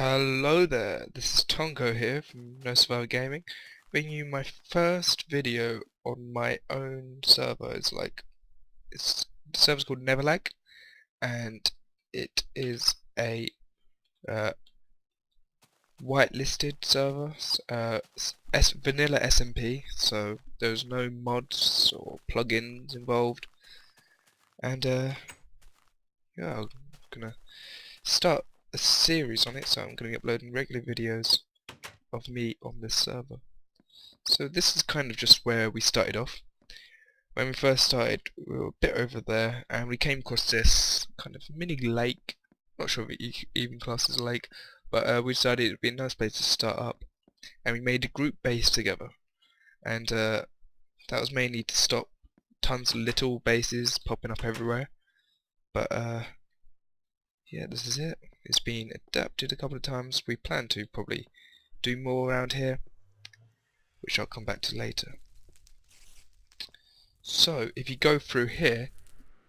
Hello there, this is Tonko here from NetherLag Gaming, bringing you my first video on my own server. The server's called NetherLag, and it is a uh, whitelisted server, Vanilla SMP, so there's no mods or plugins involved, and yeah, I'm gonna start a series on it, so I'm going to be uploading regular videos of me on this server. So this is kind of just where we started off. When we first started, we were a bit over there, and we came across this kind of mini lake. Not sure if it even classes as a lake, but we decided it would be a nice place to start up, and we made a group base together. And that was mainly to stop tons of little bases popping up everywhere. But yeah, this is it. It's been adapted a couple of times. We plan to probably do more around here, which I'll come back to later. So, if you go through here,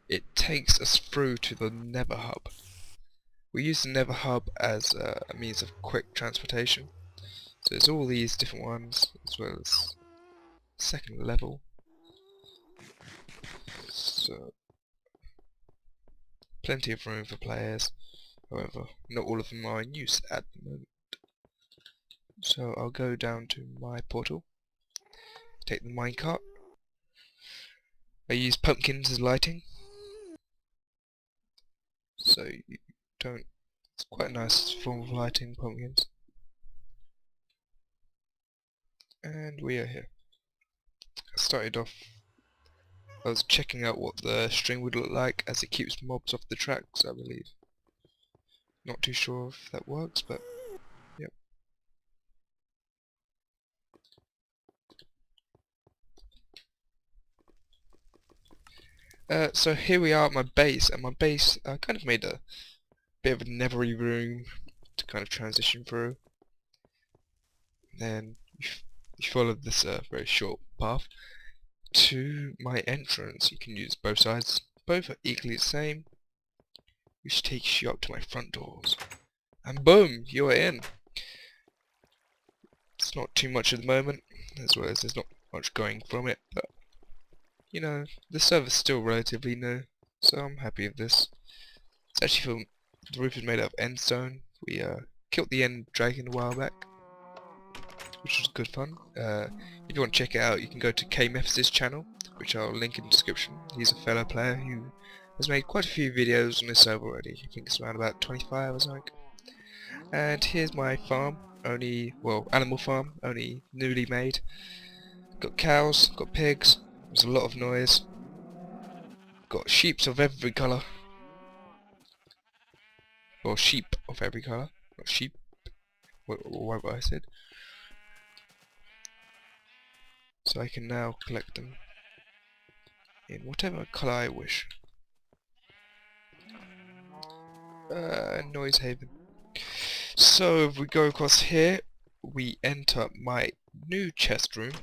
it takes us through to the Nether Hub. We use the Nether Hub as a means of quick transportation. So there's all these different ones, as well as second level. So, plenty of room for players. However, not all of them are in use at the moment. So I'll go down to my portal, take the minecart. I use pumpkins as lighting, so it's quite a nice form of lighting, pumpkins. And we are here. I started off, I was checking out what the string would look like as it keeps mobs off the tracks, I believe. Not too sure if that works, but yep. So here we are at my base, and my base, I kind of made a bit of a nethery room to kind of transition through. Then you follow this very short path to my entrance. You can use both sides, both are equally the same, which takes you up to my front doors. And boom, you're in. It's not too much at the moment, as well as there's not much going from it, but you know, the server's still relatively new, so I'm happy with this. It's actually the roof is made out of end stone. We killed the end dragon a while back, which was good fun. If you want to check it out, you can go to KMeth's channel, which I'll link in the description. He's a fellow player who has made quite a few videos on this server already. I think it's around about 25 or something. And here's my farm, animal farm, only newly made. Got cows, got pigs, there's a lot of noise. Got sheeps of every colour. Or sheep of every colour, not sheep, or whatever I said. So I can now collect them in whatever colour I wish. Noise haven. So if we go across here, we enter my new chest room.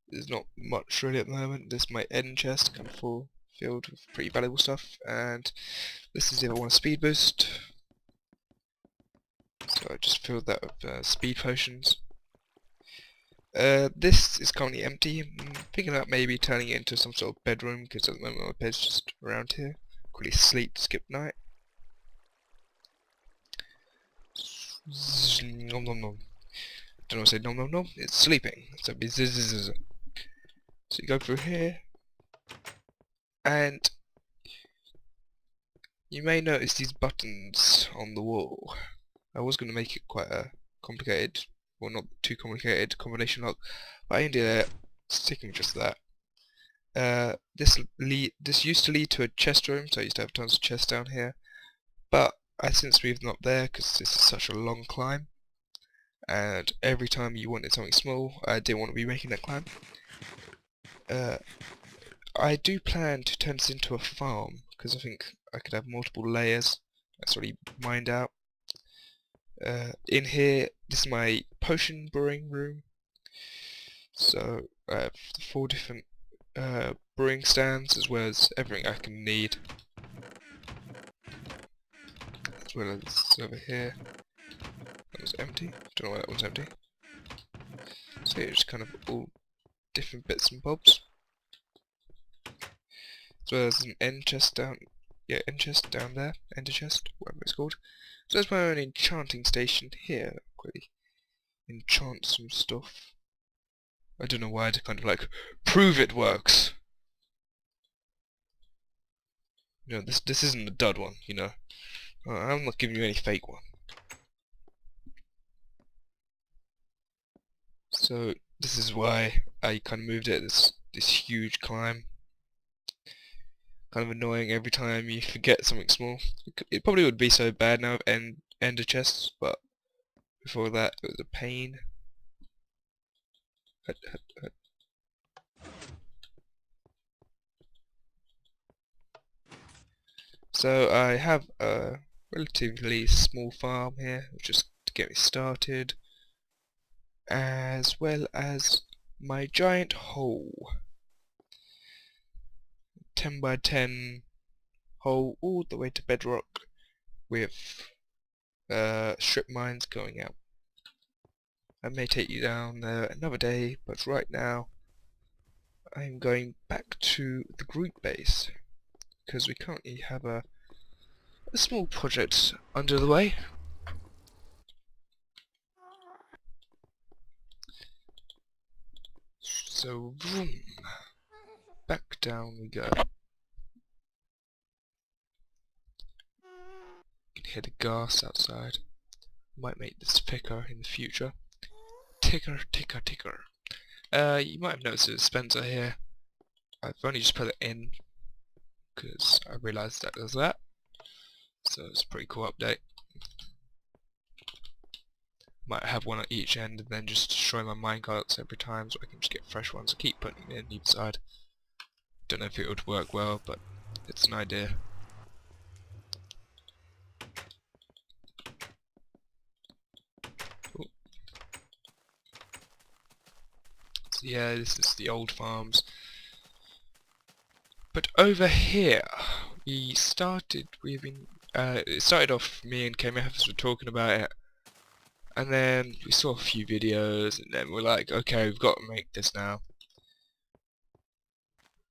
There's not much really at the moment. This is my end chest, kind of full, filled with pretty valuable stuff, and this is if I want a speed boost. So I just filled that with speed potions. This is currently empty. I'm thinking about maybe turning it into some sort of bedroom, because at the moment my bed's just around here. Quickly sleep, skip night. Nom nom nom. Don't know what to say nom nom nom. It's sleeping. So it'd be zzz. So you go through here, and you may notice these buttons on the wall. I was going to make it quite a complicated, well, not too complicated combination lock, but I ended up sticking with just that. This used to lead to a chest room, so I used to have tons of chests down here, but I since moved them up there because this is such a long climb, and every time you wanted something small, I didn't want to be making that climb. I do plan to turn this into a farm, because I think I could have multiple layers. That's already mined out. In here, this is my potion brewing room. So I have 4 different brewing stands, as well as everything I can need. as well as over here. That was empty. Don't know why that one's empty. So yeah, just kind of all different bits and bobs. As well as an end chest down, end chest down there, ender chest, whatever it's called. So there's my own enchanting station here. Quickly enchant some stuff. I don't know why to kind of like prove it works. You know, this isn't a dud one. You know, I'm not giving you any fake one. So this is why I kind of moved it. This huge climb. Kind of annoying every time you forget something small. It probably would be so bad now with ender chests, but before that it was a pain. So I have a relatively small farm here, just to get me started, as well as my giant hole. 10 by 10 hole all the way to bedrock with strip mines going out. I may take you down there another day, but right now I'm going back to the group base because we currently have a small project under the way. So vroom, back down we go. You can hear the gas outside. Might make this thicker in the future. Ticker, ticker, ticker. You might have noticed a dispenser here. I've only just put it in because I realised that there's that. So it's a pretty cool update. Might have one at each end and then just destroy my minecarts every time so I can just get fresh ones. I keep putting it in either side. Don't know if it would work well, but it's an idea. Ooh. So yeah, this is the old farms. But over here, it started off me and KMFs were talking about it, and then we saw a few videos, and then we're like, okay, we've got to make this now.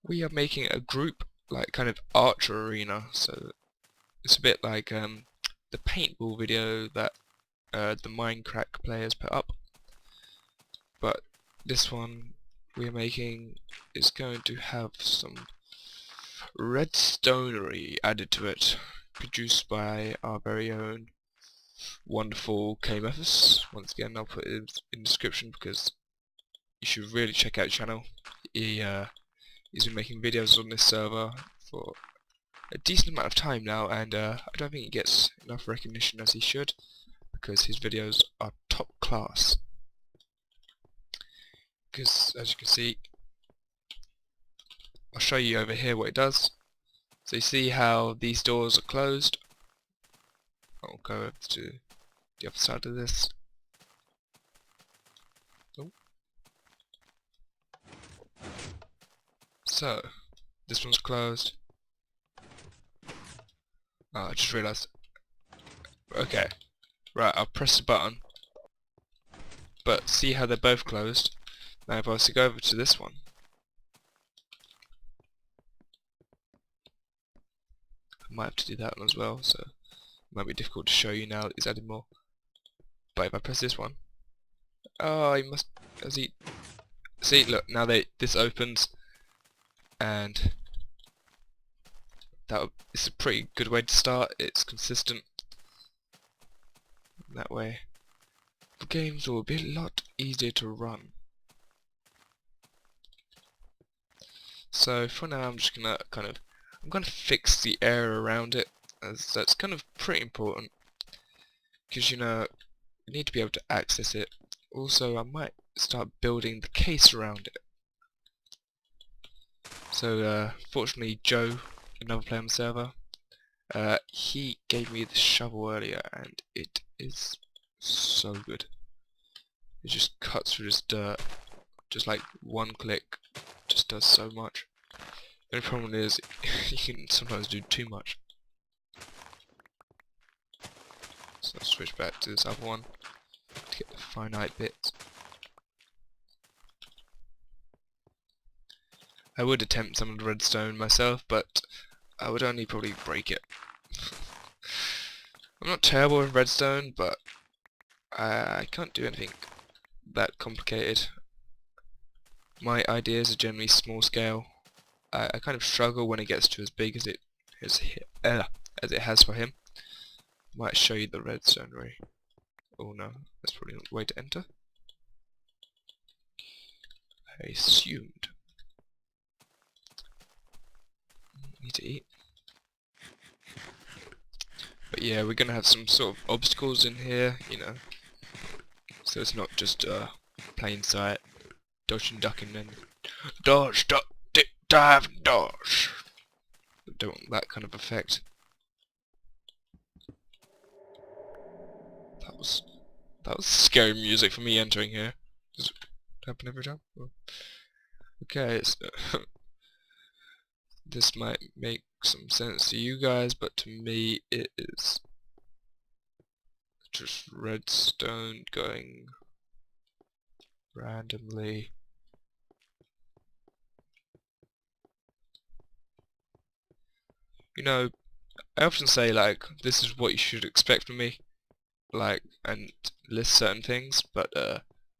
We are making a group, like, kind of archer arena, so it's a bit like the paintball video that the Minecraft players put up, but this one we're making is going to have some redstonery added to it, produced by our very own wonderful KMFs. Once again, I'll put it in the description because you should really check out his channel. He's been making videos on this server for a decent amount of time now, and I don't think he gets enough recognition as he should because his videos are top class. Because as you can see, I'll show you over here what it does. So you see how these doors are closed. I'll go over to the other side of this. Oh. So this one's closed. Oh, I just realised. Okay, right, I'll press the button. But see how they're both closed? Now if I was to go over to this one, I might have to do that one as well, so it might be difficult to show you now that he's added more. But if I press this one, oh, he must, has he, see, look, now this opens, and it's a pretty good way to start. It's consistent. That way the games will be a lot easier to run. So for now I'm just gonna I'm gonna fix the area around it, as that's kind of pretty important, because you know you need to be able to access it. Also I might start building the case around it. So fortunately Joe, another player on the server, he gave me the shovel earlier and it is so good. It just cuts through this dirt, just like one click, just does so much. The only problem is you can sometimes do too much. So I'll switch back to this other one to get the finite bits. I would attempt some of the redstone myself, but I would only probably break it. I'm not terrible with redstone, but I can't do anything that complicated. My ideas are generally small scale. I kind of struggle when it gets to as big as it has for him. Might show you the redstone ray. Oh no, that's probably not the way to enter. I assumed. Need to eat. But yeah, we're gonna have some sort of obstacles in here, you know. So it's not just plain sight, dodge and duck and then dodge, duck, dip, dive, and dodge. I don't want that kind of effect. That was scary music for me entering here. Does it happen every time? Oh. Okay, it's this might make some sense to you guys, but to me it is just redstone going randomly. You know, I often say like, this is what you should expect from me, like, and list certain things, but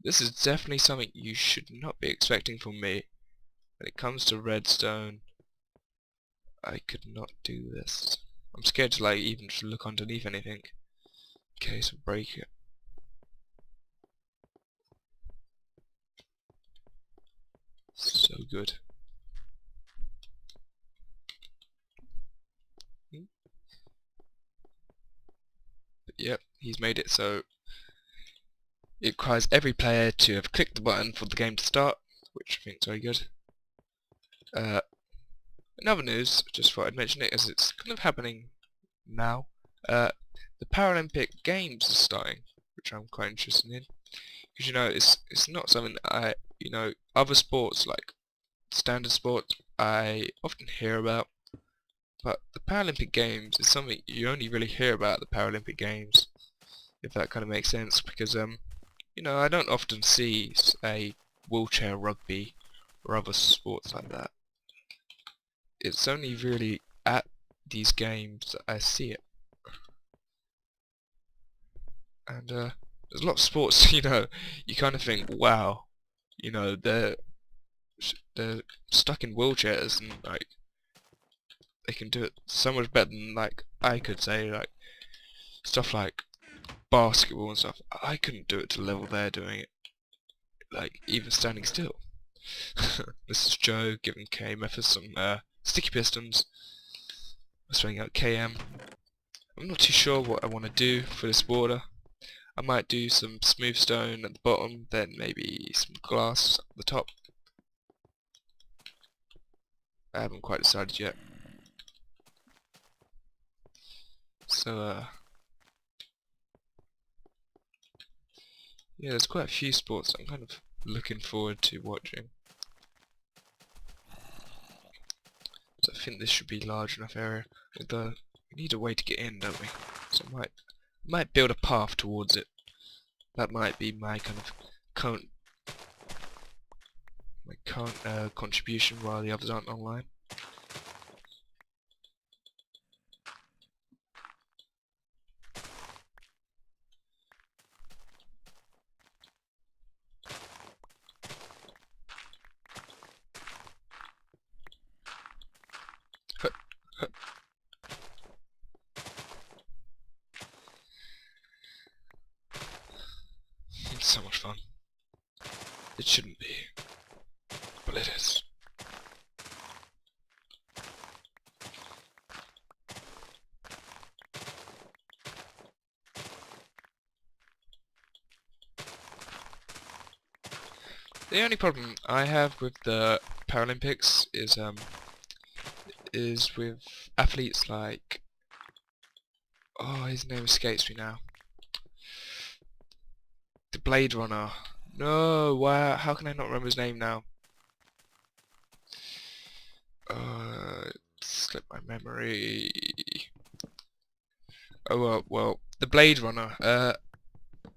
this is definitely something you should not be expecting from me. When it comes to redstone, I could not do this. I'm scared to like even just look underneath anything in case I break it. So good. But yep, he's made it so it requires every player to have clicked the button for the game to start, which I think is very good. In other news, just thought I'd mention it as it's kind of happening now. The Paralympic Games are starting, which I'm quite interested in. Because you know, it's not something that other sports like standard sports I often hear about, but the Paralympic Games is something you only really hear about at the Paralympic Games, if that kind of makes sense. Because I don't often see a wheelchair rugby or other sports like that. It's only really at these games that I see it. And there's a lot of sports, you kind of think, wow, they're stuck in wheelchairs and like they can do it so much better than like I could say, like stuff like basketball and stuff. I couldn't do it to the level they're doing it, like even standing still. This is Joe giving K Memphis some sticky pistons. I'm throwing out KM. I'm not too sure what I want to do for this border. I might do some smooth stone at the bottom, then maybe some glass at the top. I haven't quite decided yet. So yeah, there's quite a few sports I'm kind of looking forward to watching. So I think this should be a large enough area, although we need a way to get in, don't we? So I might build a path towards it. That might be my kind of current contribution while the others aren't online. It's so much fun. It shouldn't be, but it is. The only problem I have with the Paralympics is with athletes like, oh, his name escapes me now. The Blade Runner. No, wow, how can I not remember his name now? Slipped my memory. well, the Blade Runner.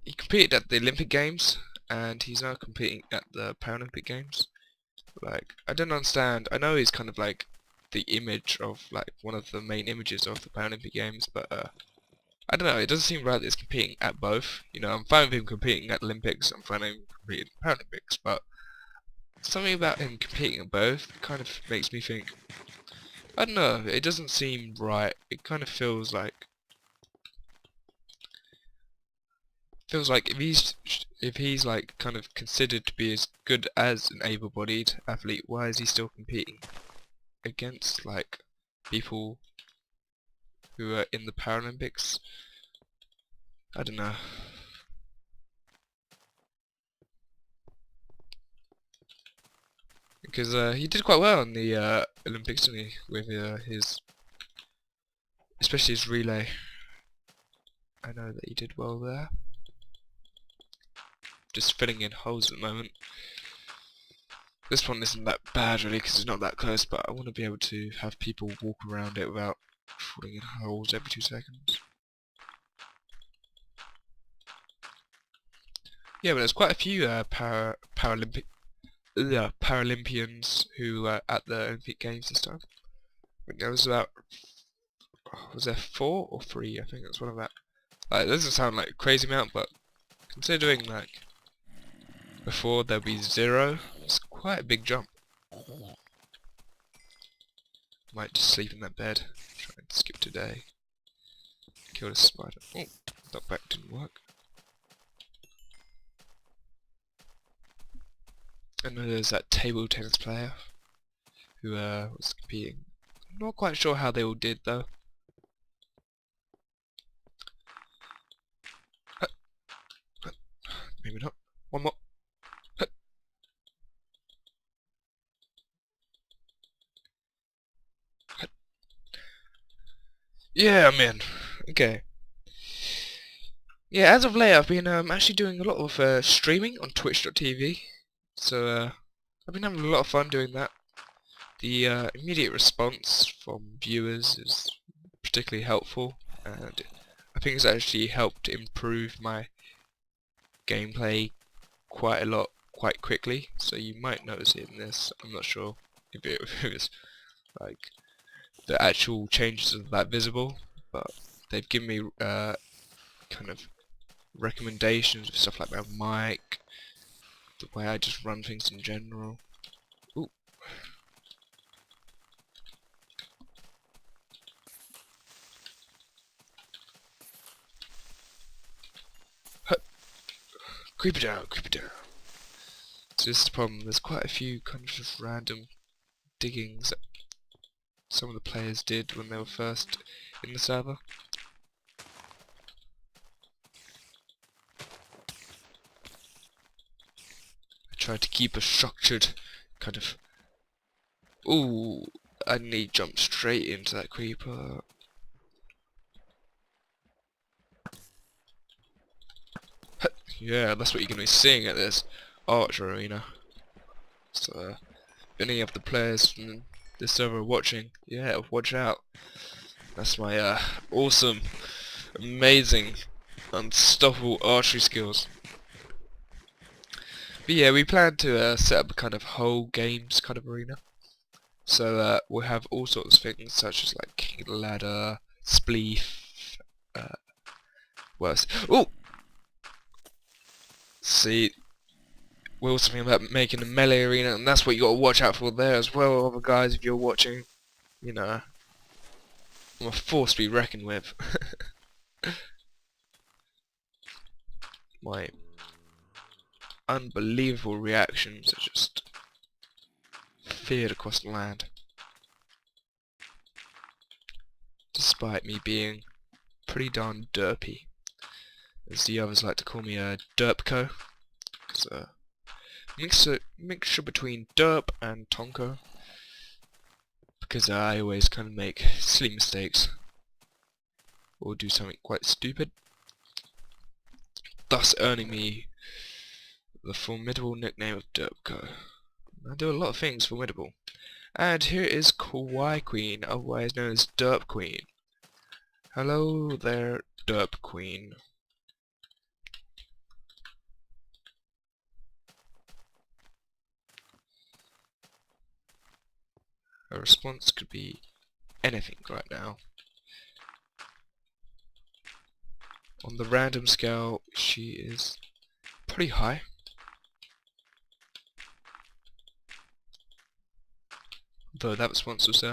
He competed at the Olympic Games, and he's now competing at the Paralympic Games. Like, I don't understand. I know he's kind of like the image of like one of the main images of the Paralympic Games, but I don't know. It doesn't seem right that he's competing at both. You know, I'm fine with him competing at Olympics. I'm fine with him competing at Paralympics, but something about him competing at both kind of makes me think. I don't know. It doesn't seem right. It kind of feels like if he's like kind of considered to be as good as an able-bodied athlete, why is he still competing against like people who are in the Paralympics? I don't know. Because he did quite well in the Olympics, didn't he? With especially his relay. I know that he did well there. Just filling in holes at the moment. This one isn't that bad really because it's not that close, but I want to be able to have people walk around it without falling in holes every 2 seconds. Yeah, but there's quite a few Paralympians who were at the Olympic Games this time. I think there was about, was there 4 or 3? I think that's one of that. Like, it doesn't sound like a crazy amount, but considering like before there'd be 0, it's quite a big jump. Might just sleep in that bed. Try and skip today. Kill a spider. Oh, knockback didn't work. I know there's that table tennis player who was competing. I'm not quite sure how they all did though. Maybe not. One more. Yeah, I'm in. Okay. Yeah, as of late I've been actually doing a lot of streaming on twitch.tv. So I've been having a lot of fun doing that. The immediate response from viewers is particularly helpful, and I think it's actually helped improve my gameplay quite a lot, quite quickly. So you might notice it in this. I'm not sure if it was like the actual changes are that visible, but they've given me kind of recommendations of stuff like my mic, the way I just run things in general. Ooh. Creep it down, creep it down. So this is the problem, there's quite a few kind of just random diggings that some of the players did when they were first in the server. I tried to keep a structured kind of... Ooh, I nearly jumped straight into that creeper. Yeah, that's what you're going to be seeing at this arch arena. So, if any of the players from this server are watching, yeah, watch out. That's my awesome, amazing, unstoppable archery skills. But yeah, we plan to set up a kind of whole games kind of arena. So we'll have all sorts of things such as like King of the Ladder, Spleef, what else? Oh! See, we're also thinking about making a melee arena, and that's what you got to watch out for there as well, other guys, if you're watching. You know, I'm a force to be reckoned with. My unbelievable reactions are just feared across the land. Despite me being pretty darn derpy, as the others like to call me a derpco, because mixture between derp and Tonko, because I always kind of make silly mistakes or do something quite stupid, thus earning me the formidable nickname of Derpco. I do a lot of things formidable. And here is Kawaii Queen, otherwise known as Derp Queen. Hello there, Derp Queen. Her response could be anything right now. On the random scale, she is pretty high. Though that response was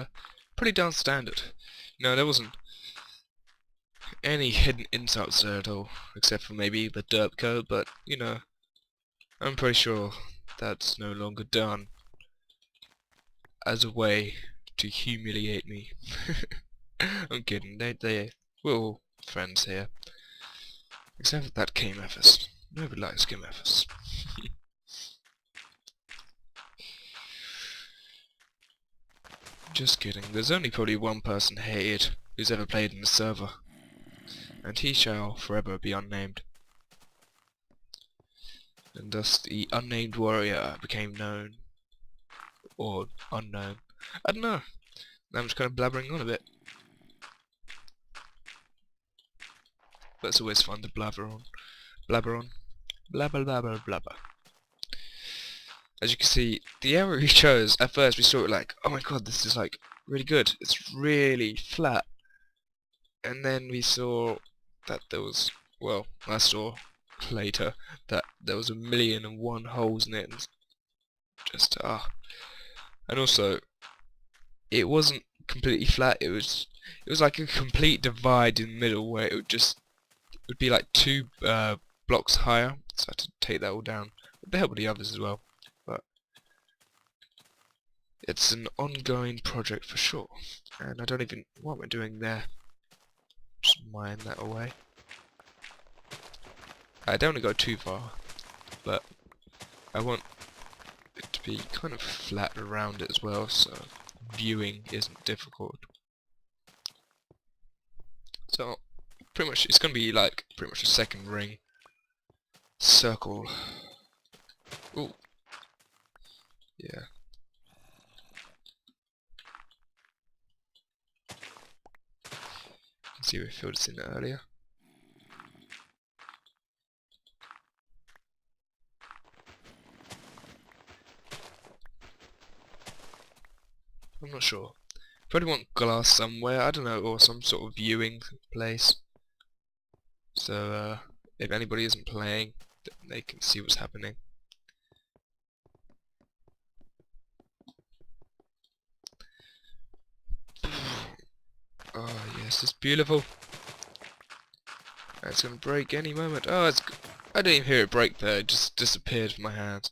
pretty darn standard. No, there wasn't any hidden insults there at all, except for maybe the derp code, but, you know, I'm pretty sure that's no longer done as a way to humiliate me. I'm kidding, we're all friends here. Except for that KMFS. Nobody likes KMFS. Just kidding, there's only probably one person hated who's ever played in the server. And he shall forever be unnamed. And thus the unnamed warrior became known. Or unknown. I don't know. I'm just kind of blabbering on a bit. But it's always fun to blabber on. Blabber on. Blabber blabber blabber. As you can see, the area we chose, at first we saw it like, oh my god, this is like really good. It's really flat. And then we saw that there was, well, I saw later that there was 1,000,001 holes in it. And just, and also, it wasn't completely flat, it was like a complete divide in the middle where it would be like 2 blocks higher, so I had to take that all down with the help of the others as well. But it's an ongoing project for sure, and I don't even, what am I doing there? Just mine that away. I don't want to go too far, but I want it to be kind of flat around it as well, so viewing isn't difficult. So pretty much it's gonna be like pretty much a second ring circle. Ooh. Yeah. You can see we filled this in earlier. I'm not sure. Probably want glass somewhere, I don't know, or some sort of viewing place. So, if anybody isn't playing, they can see what's happening. Oh yes, it's beautiful. It's gonna break any moment. Oh, I didn't even hear it break there, it just disappeared from my hands.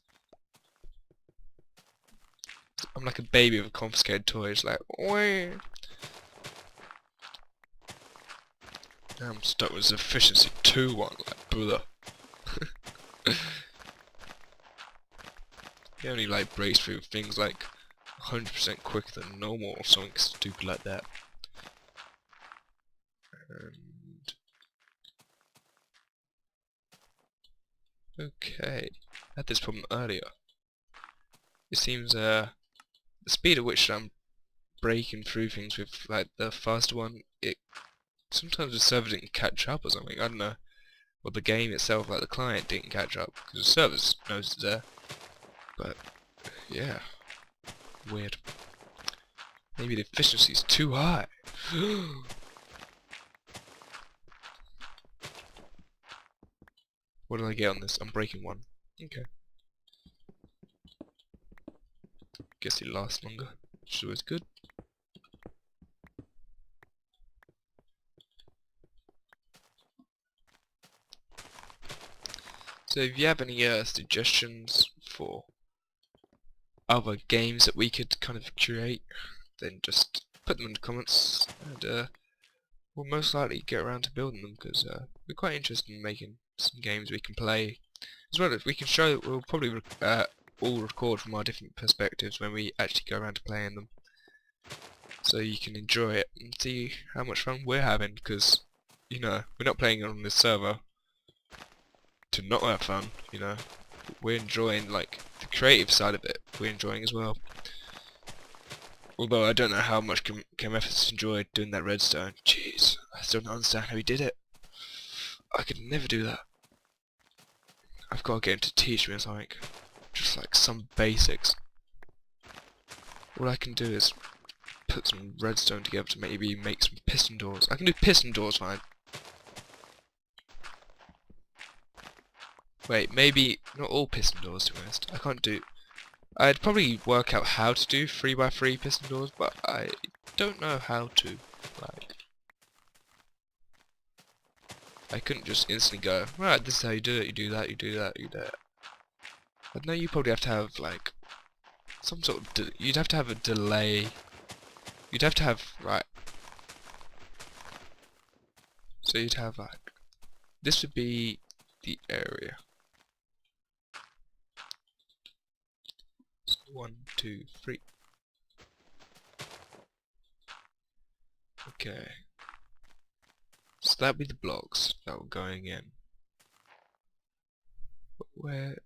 I'm like a baby with a confiscated toy, it's like, wah. Now I'm stuck with efficiency 2-1, like, brother. He only like breaks through things like 100% quicker than normal or something stupid like that. And okay, I had this problem earlier. It seems the speed at which I'm breaking through things with like the faster one, sometimes the server didn't catch up or something. I don't know. Or the game itself, like the client, didn't catch up because the server knows it's there. But yeah, weird. Maybe the efficiency's too high. What did I get on this? I'm breaking one. Okay. Guess it lasts longer, which is always good. So if you have any suggestions for other games that we could kind of create, then just put them in the comments, and we'll most likely get around to building them, because we're quite interested in making some games we can play, as well as we can show. We'll probably all record from our different perspectives when we actually go around to playing them, so you can enjoy it and see how much fun we're having, because, you know, we're not playing on this server to not have fun, you know. We're enjoying, like, the creative side of it, we're enjoying as well. Although I don't know how much KMF has enjoyed doing that redstone. Jeez, still don't understand how he did it. I could never do that. I've got to get him to teach me or something. Just like some basics. All I can do is put some redstone together to maybe make some piston doors. I can do piston doors fine. Wait, maybe not all piston doors to be honest. I can't do... I'd probably work out how to do 3x3 piston doors, but I don't know how to. Like, I couldn't just instantly go, right, this is how you do it, you do that, you do that, you do that. But no, you probably have to have like some sort of you'd have to have a delay. You'd have to have right. So you'd have like this would be the area. So 1, 2, 3. Okay. So that'd be the blocks that were going in. But where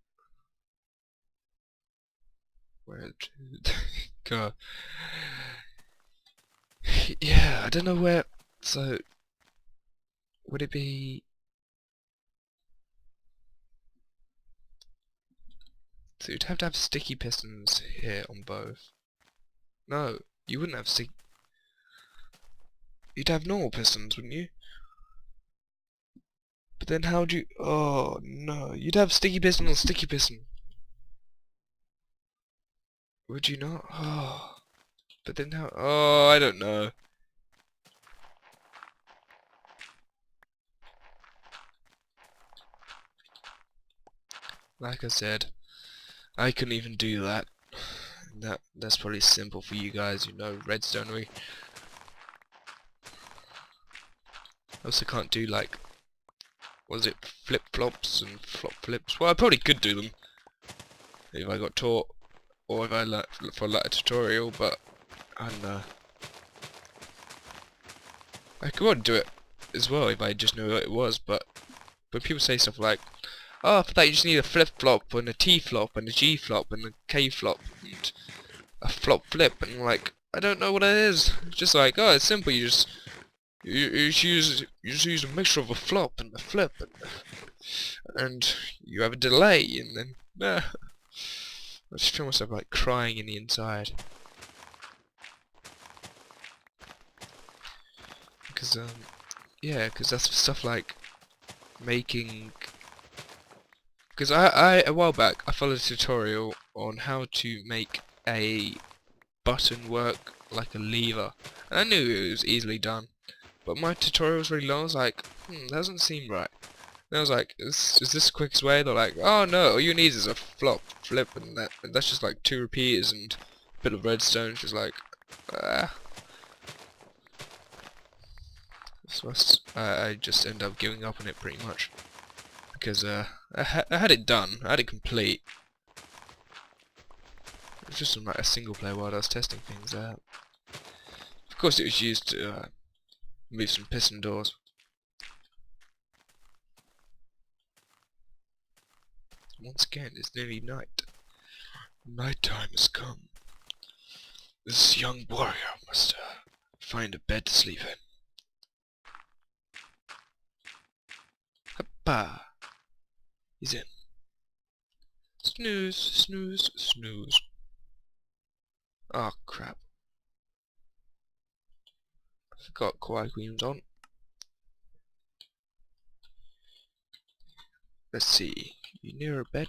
to go? Yeah, I don't know where. So would it be? So you'd have to have sticky pistons here on both. No, you wouldn't have sticky. You'd have normal pistons, wouldn't you? But then how'd you... Oh, no. You'd have sticky piston on sticky piston. Would you not? Oh. But then how... Oh, I don't know. Like I said, I couldn't even do that. That's probably simple for you guys, you know, redstonery. I also can't do like... Was it flip-flops and flop-flips? Well, I probably could do them if I got taught, or if I learned for like a tutorial, but I don't know. I could do it as well if I just knew what it was, but when people say stuff like, oh, for that you just need a flip-flop and a T-flop and a G-flop and a K-flop and a flop-flip, and I'm like, I don't know what it is. It's just like, oh, it's simple, you just use a mixture of a flop and a flip, and you have a delay, and then I just feel myself like crying in the inside because yeah, because that's stuff like making. Because I a while back I followed a tutorial on how to make a button work like a lever, and I knew it was easily done. But my tutorial was really long. I was like, that doesn't seem right. And I was like, is this the quickest way? They're like, oh no, all you need is a flop, flip, and that's just like 2 repeaters and a bit of redstone. It's just like, so I just end up giving up on it pretty much. Because I had it done, I had it complete. It was just on like a single player while I was testing things out. Of course it was used to move some piston doors. Once again, it's nearly night. Night time has come. This young warrior must find a bed to sleep in. Hoppa! He's in. Snooze, snooze, snooze. Oh crap. I forgot Kawaii Queen was on. Let's see. You near a bed?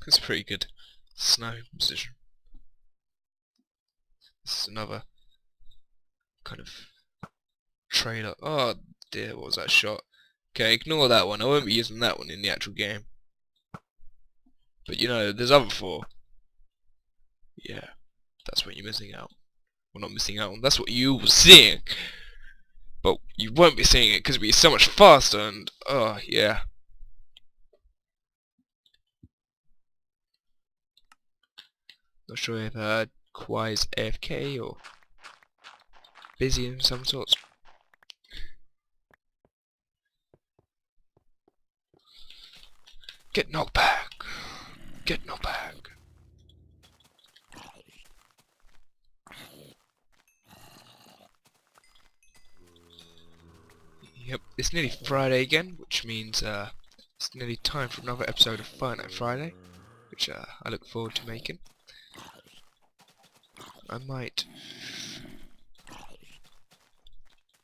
That's a pretty good snow position. This is another kind of trailer. Oh dear, what was that shot? Okay, ignore that one. I won't be using that one in the actual game. But you know, there's other 4. Yeah, that's what you're missing out. Well, not missing out on. That's what you were seeing. But you won't be seeing it because it'll be so much faster and, oh, yeah. Not sure if Kwai's AFK or busy in some sorts. Get knocked back. Get knocked back. Yep, it's nearly Friday again, which means it's nearly time for another episode of Fun at Friday, which I look forward to making. I might...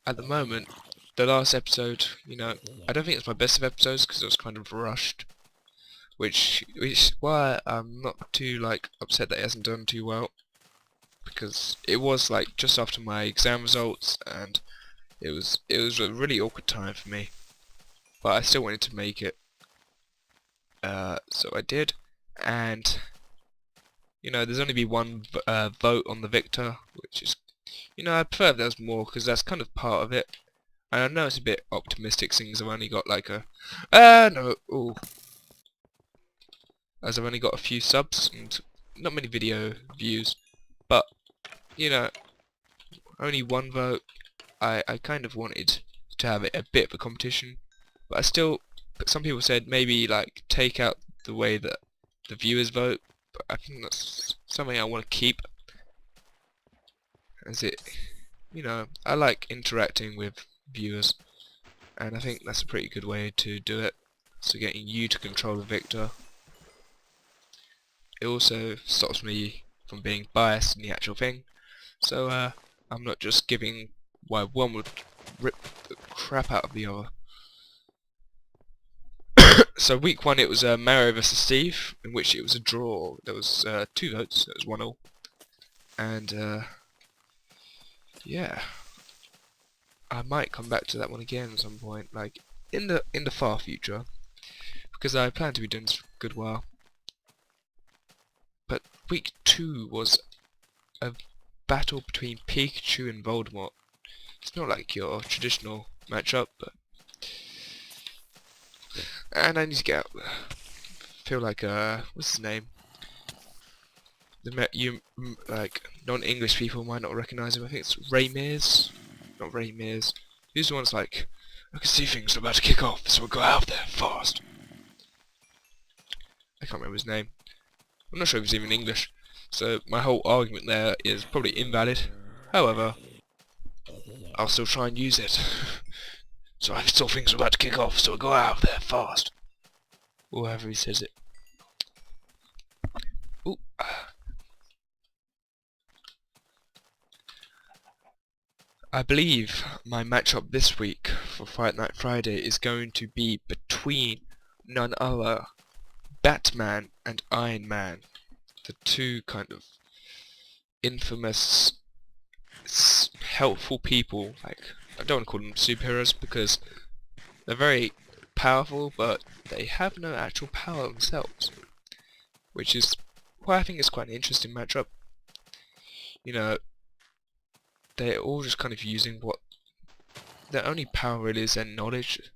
At the moment, the last episode, you know, I don't think it's my best of episodes because it was kind of rushed, which is why I'm not too like upset that it hasn't done too well, because it was like just after my exam results and it was a really awkward time for me, but I still wanted to make it, so I did. And you know, there's only been one vote on the victor, which is, you know, I prefer if there's more because that's kind of part of it. And I know it's a bit optimistic, seeing as I've only got like a no, ooh, as I've only got a few subs and not many video views, but you know, only one vote. I kind of wanted to have it a bit of a competition, but I still, some people said maybe like take out the way that the viewers vote, but I think that's something I want to keep, as it, you know, I like interacting with viewers, and I think that's a pretty good way to do it. So getting you to control the victor. It also stops me from being biased in the actual thing, so I'm not just giving why one would rip the crap out of the other. So week 1 it was Mario vs Steve, in which it was a draw. There was 2 votes, it was 1-1, and yeah, I might come back to that one again at some point, like in the far future, because I plan to be doing this for a good while. But week 2 was a battle between Pikachu and Voldemort. It's not like your traditional matchup, but and I need to get out. Feel like what's his name? Like non-English people might not recognise him. I think it's Ray Mears. Not Ray Mears. He's the one's like, I can see things are about to kick off, so we'll go out there fast. I can't remember his name. I'm not sure if he's even English, so my whole argument there is probably invalid. However, I'll still try and use it. So I still think we're about to kick off, so we'll go out there fast. Or however he says it. Ooh. I believe my matchup this week for Fight Night Friday is going to be between none other Batman and Iron Man, the two kind of infamous helpful people. Like, I don't want to call them superheroes because they're very powerful, but they have no actual power themselves, which is why I think it's quite an interesting matchup. You know, they're all just kind of using what their only power really is, their knowledge.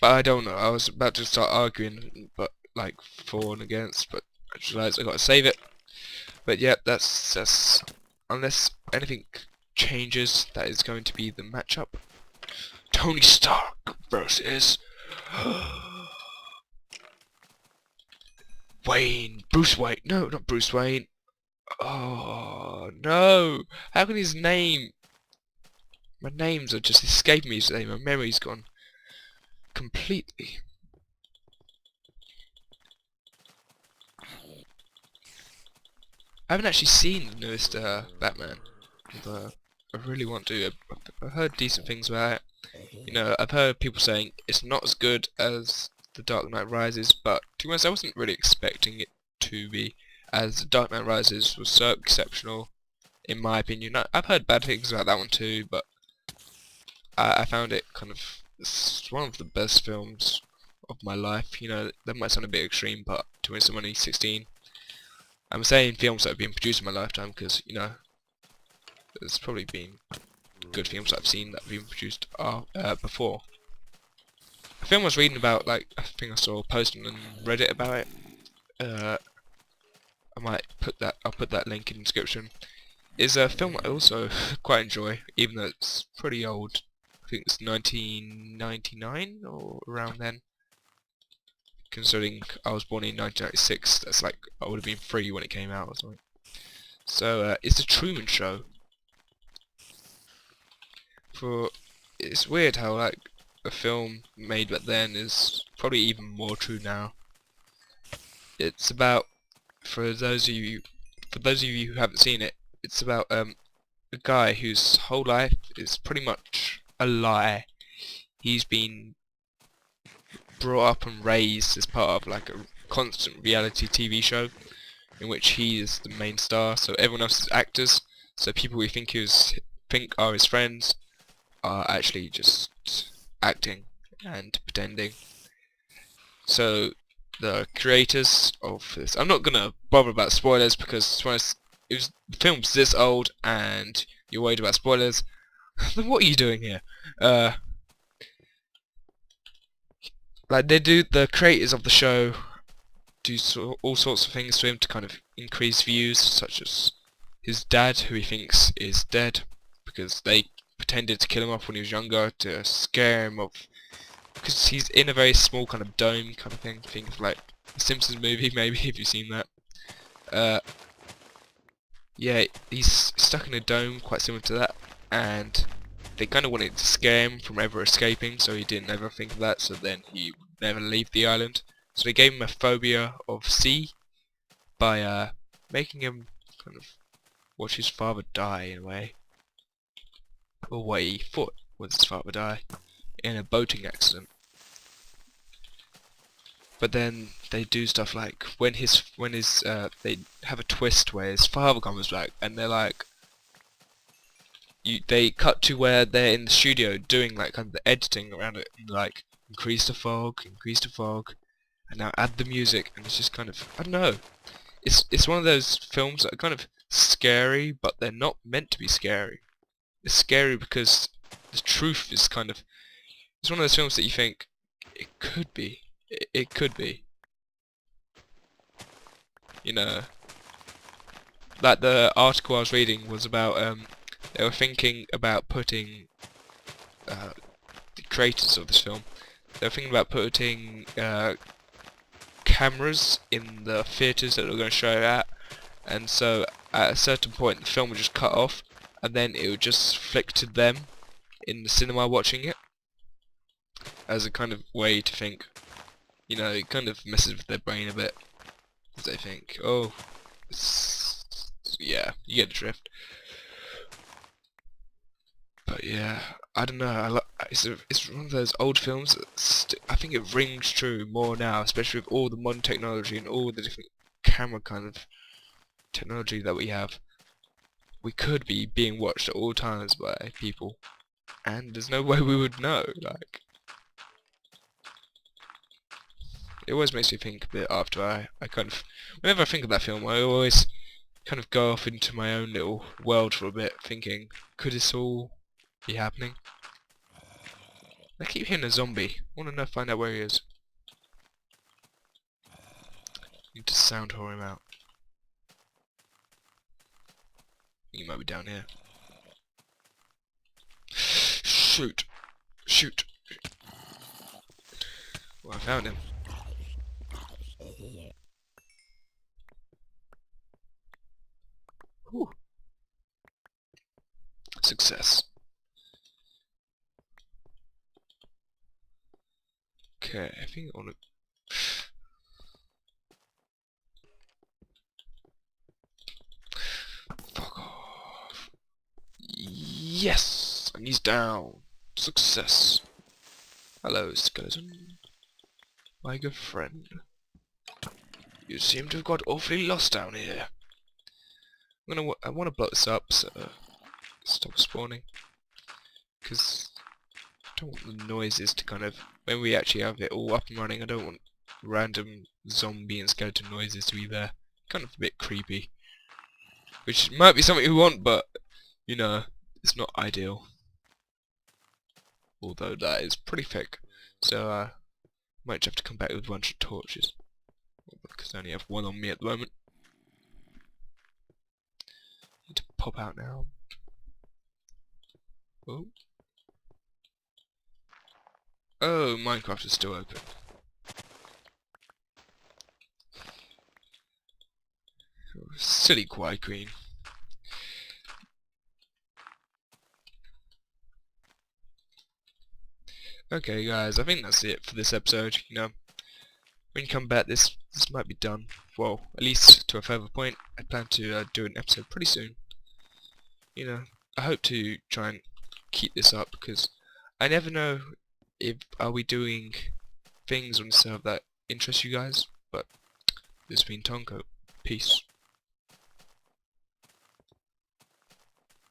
But I don't know, I was about to start arguing, but like for and against, but I just realised I gotta save it. But yeah, that's unless anything changes, that is going to be the matchup. Tony Stark versus Bruce Wayne. No, not Bruce Wayne. Oh no! How can his name? My names are just escaping me today. My memory's gone completely. I haven't actually seen the newest Batman, but I really want to. I've heard decent things about it. You know, I've heard people saying it's not as good as The Dark Knight Rises, but to be honest, I wasn't really expecting it to be, as The Dark Knight Rises was so exceptional, in my opinion. I've heard bad things about that one too, but I found it kind of, it's one of the best films of my life. You know, that might sound a bit extreme, but to me, I'm only 16. I'm saying films that have been produced in my lifetime because, you know, there's probably been good films that I've seen that have been produced before. A film I was reading about, like, I think I saw a post on Reddit about it. I might put that, I'll put that link in the description. Is a film I also quite enjoy, even though it's pretty old. I think it's 1999 or around then. Considering I was born in 1996, that's like, I would have been 3 when it came out or something. So, it's The Truman Show. for it's weird how like a film made back then is probably even more true now. It's about for those of you who haven't seen it, it's about a guy whose whole life is pretty much a lie. He's been brought up and raised as part of like a constant reality TV show in which he is the main star, so everyone else is actors. So people we think are his friends are actually just acting and pretending. So the creators of this, I'm not gonna bother about spoilers because the film's this old and you're worried about spoilers. Then what are you doing here? Like the creators of the show do all sorts of things to him to kind of increase views, such as his dad, who he thinks is dead, because they pretended to kill him off when he was younger to scare him off, because he's in a very small kind of dome kind of thing. Think of like the Simpsons movie, maybe, if you've seen that. Yeah, he's stuck in a dome, quite similar to that, and they kind of wanted to scare him from ever escaping, so he didn't ever think of that, so then he would never leave the island. So they gave him a phobia of sea by making him kind of watch his father die in a way, or what he thought was his father die, in a boating accident. But then they do stuff like when they have a twist where his father comes back, and they're like, they cut to where they're in the studio doing like kind of the editing around it, and like increase the fog, and now add the music, and it's just kind of, I don't know. It's one of those films that are kind of scary, but they're not meant to be scary. It's scary because the truth is kind of, it's one of those films that you think it could be. It could be. You know, like the article I was reading was about they were thinking about putting the creators of this film. They were thinking about putting cameras in the theatres that they were going to show it at, and so at a certain point the film would just cut off, and then it would just flick to them in the cinema watching it, as a kind of way to think. You know, it kind of messes with their brain a bit, because they think, oh, yeah, you get the drift. But yeah, I don't know. It's one of those old films that I think it rings true more now, especially with all the modern technology and all the different camera kind of technology that we have. We could be being watched at all times by people, and there's no way we would know. Like, it always makes me think a bit after I kind of, whenever I think of that film, I always kind of go off into my own little world for a bit, thinking, could this all be happening? I keep hearing a zombie. I want to find out where he is. Need to sound him out. He might be down here. Shoot! Shoot! Well, I found him. Whew. Success. Okay, I think I want to... Fuck off. Yes! And he's down. Success. Hello, skeleton. My good friend. You seem to have got awfully lost down here. I want to block this up so stop spawning, because I don't want the noises to kind of, when we actually have it all up and running, I don't want random zombie and skeleton noises to be there. Kind of a bit creepy. Which might be something we want, but, you know, it's not ideal. Although that is pretty thick. So, might have to come back with a bunch of torches. Because I only have one on me at the moment. Need to pop out now. Oh. Oh, Minecraft is still open. Silly Quiet Queen. Okay, guys, I think that's it for this episode. You know, when you come back, this might be done. Well, at least to a further point. I plan to do an episode pretty soon. You know, I hope to try and keep this up because I never know if are we doing things on the server that interest you guys. But this has been Tonko. Peace.